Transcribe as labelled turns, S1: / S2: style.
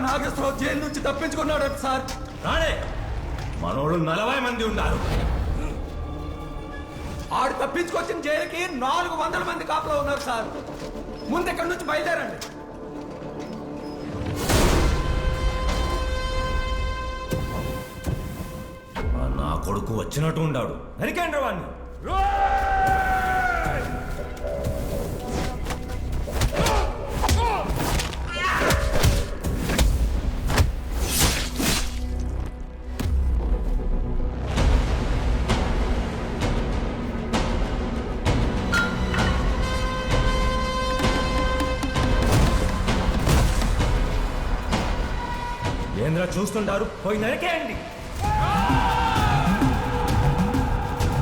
S1: Nageswararao jail నుంచి తప్పించుకున్నాడు sir.
S2: రాడే మనోళ్ళు 40 మంది ఉన్నారు.
S1: ఆడు తప్పించుకొచ్చిన జైలుకి 400 మంది కాపలా ఉన్నారు సార్. ముందు ఎక్కడి నుంచి బయలుదేరండి.
S2: నా కొడుకు వచ్చినట్టు ఉండాడు. నరికేంద్ర వాడిని. ఏంద్ర చూస్తుంటారు, పోయి నరికేయండి.